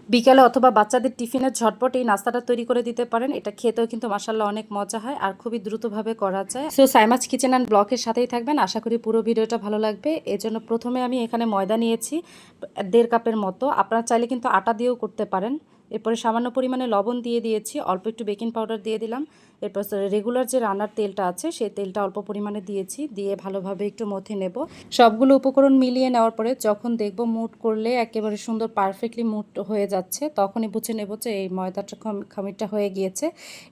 বিকালে অথবা বাচ্চাদের টিফিনের ঝটপট এই নাস্তাটা তৈরি করে দিতে পারেন। এটা খেতেও কিন্তু মাশাআল্লাহ অনেক মজা হয় আর খুবই দ্রুতভাবে করা যায়। সো সাইমাজ কিচেন অ্যান্ড ব্লকের সাথেই থাকবেন, আশা করি পুরো ভিডিওটা ভালো লাগবে। এজন্য প্রথমে আমি এখানে ময়দা নিয়েছি 1.5 কাপের মতো, আপনারা চাইলে কিন্তু আটা দিয়েও করতে পারেন। এরপরে সামান্য পরিমাণে লবণ দিয়ে দিয়েছি, অল্প একটু বেকিং পাউডার দিয়ে দিলাম। এরপর রেগুলার যে রান্নার তেলটা আছে সেই তেলটা অল্প পরিমাণে দিয়েছি, দিয়ে ভালোভাবে একটু মথে নেব। সবগুলো উপকরণ মিলিয়ে নেওয়ার পরে যখন দেখব মুট করলে একেবারে সুন্দর পারফেক্টলি মুট হয়ে যাচ্ছে, তখনই বুঝে নেব যে এই ময়দাটা খামিরটা হয়ে গিয়েছে।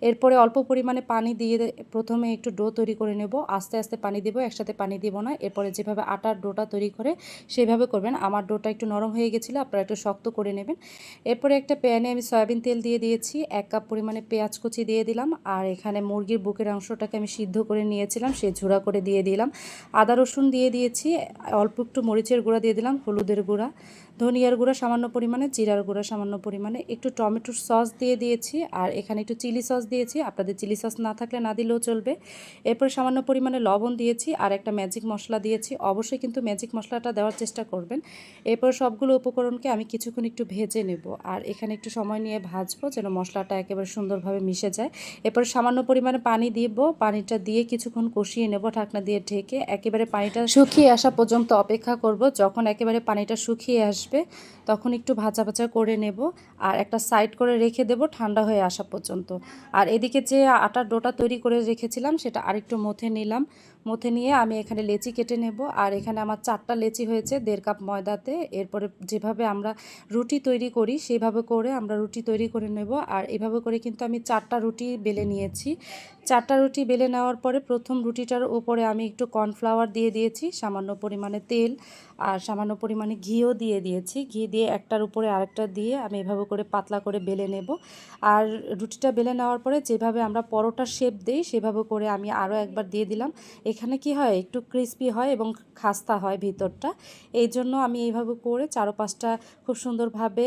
এরপরে অল্প পরিমাণে পানি দিয়ে প্রথমে একটু ডো তৈরি করে নেব, আস্তে আস্তে পানি দেব, একসাথে পানি দেব না। এরপরে যেভাবে আটার ডোটা তৈরি করে সেভাবে করবেন। আমার ডোটা একটু নরম হয়ে গেছিলো, আপনারা একটু শক্ত করে নেবেন। এরপরে একটা প্যানে আমি সয়াবিন তেল দিয়ে দিয়েছি, 1 কাপ পরিমাণে পেঁয়াজ কুচি দিয়ে দিলাম, আর এখানে মুরগির বুকের অংশটাকে আমি সিদ্ধ করে নিয়েছিলাম, সে ঝুরা করে দিয়ে দিলাম। আদা রসুন দিয়ে দিয়েছি, অল্প একটু মরিচের গুঁড়া দিয়ে দিলাম, হলুদের গুঁড়া, ধনিয়ার গুঁড়া সামান্য পরিমাণে, জিরার গুঁড়া সামান্য পরিমাণে, একটু টমেটোর সস দিয়ে দিয়েছি, আর এখানে একটু চিলি সস দিয়েছি। আপনাদের চিলি সস না থাকলে না দিলেও চলবে। এরপর সামান্য পরিমাণে লবণ দিয়েছি, আর একটা ম্যাজিক মশলা দিয়েছি। অবশ্যই কিন্তু ম্যাজিক মশলাটা দেওয়ার চেষ্টা করবেন। এরপর সবগুলো উপকরণকে আমি কিছুক্ষণ একটু ভেজে নেব, আর এখানে একটু সময় নিয়ে ভাজবো যেন মশলাটা একেবারে সুন্দরভাবে মিশে যায়। এরপর সামান্য পরিমাণে পানি দিব, পানিটা দিয়ে কিছুক্ষণ কষিয়ে নেব ঢাকনা দিয়ে ঢেকে। একেবারে পানিটা শুকিয়ে আসা পর্যন্ত অপেক্ষা করব। যখন একেবারে পানিটা শুকিয়ে আসবে তখন একটু ভাজা ভাজা করে নেব, আর একটা সাইড করে রেখে দেব ঠান্ডা হয়ে আসা পর্যন্ত। আর এদিকে যে আটার ডোটা তৈরি করে রেখেছিলাম সেটা আরেকটু মথে নিলাম। মথে নিয়ে আমি এখানে লেচি কেটে নেব, আর এখানে আমার 4টা লেচি হয়েছে 1.5 কাপ ময়দাতে। এরপরে যেভাবে আমরা রুটি তৈরি করি সেভাবে করে আমরা রুটি তৈরি করে নেব, আর এভাবে করে কিন্তু আমি 4টা রুটি বেলে নিয়েছি। 4টা রুটি বেলে নেওয়ার পরে প্রথম রুটিটার উপরে আমি একটু কর্নফ্লাওয়ার দিয়ে দিয়েছি, সামান্য পরিমাণে তেল আর সামান্য পরিমাণে ঘিও দিয়ে দিয়েছি। ঘি দিয়ে একটার উপরে আরেকটা দিয়ে আমি এভাবে করে পাতলা করে বেলে নেব। আর রুটিটা বেলে নেওয়ার পরে যেভাবে আমরা পরোটার শেপ দেই সেভাবে করে আমি আরও একবার দিয়ে দিলাম। এখানে কি হয়, একটু ক্রিস্পি হয় এবং খাস্তা হয় ভিতরটা, এই জন্য আমি এইভাবে করে 4-5টা খুব সুন্দরভাবে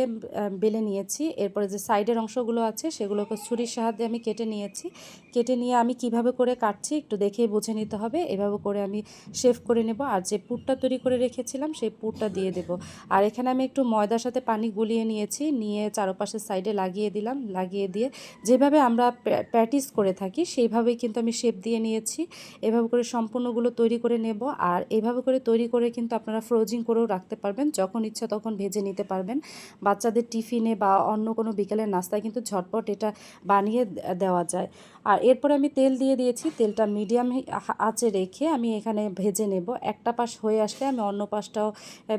বেলে নিয়েছি। এরপরে যে সাইডের অংশগুলো আছে সেগুলোকে ছুরির সাহায্যে আমি কেটে নিয়েছি। কেটে নিয়ে আমি কিভাবে করে কাটছি একটু দেখেই বুঝে নিতে হবে। এভাবে করে আমি শেফ করে নেব, আর যে পুরটা তৈরি করে রেখেছিলাম সেই পুরটা দিয়ে দেব। আর এখানে আমি একটু ময়দার সাথে পানি গুলিয়ে নিয়েছি, নিয়ে চারপাশের সাইডে লাগিয়ে দিলাম। লাগিয়ে দিয়ে যেভাবে আমরা প্যাটিস করে থাকি সেইভাবেই কিন্তু আমি শেপ দিয়ে নিয়েছি। এভাবে করে সম্পূর্ণগুলো তৈরি করে নেব, আর এভাবে করে তৈরি করে কিন্তু আপনারা ফ্রোজিং করেও রাখতে পারবেন, যখন ইচ্ছা তখন ভেজে নিতে পারবেন। বাচ্চাদের টিফিনে বা অন্য কোনো বিকেলের নাস্তায় কিন্তু ঝটপট এটা বানিয়ে দেওয়া যায়। আর এরপরে আমি তেল দিয়ে দিয়েছি, তেলটা মিডিয়াম আঁচে রেখে আমি এখানে ভেজে নেব। একটা পাশ হয়ে আসলে আমি অন্য পাশটাও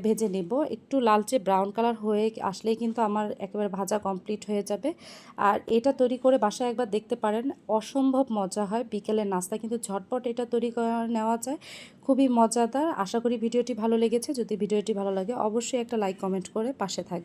ভেজে নেব। একটু লালচে ব্রাউন কালার হয়ে আসলেই কিন্তু আমার একেবারে ভাজা কমপ্লিট হয়ে যাবে। আর এটা তৈরি করে বাসায় একবার দেখতে পারেন, অসম্ভব মজা হয়। বিকেলের নাস্তা কিন্তু ঝটপট এটা তৈরি করে নেওয়া যায়, খুবই মজাদার। আশা করি ভিডিওটি ভালো লেগেছে। যদি ভিডিওটি ভালো লাগে অবশ্যই একটা লাইক কমেন্ট করে পাশে থাকবে।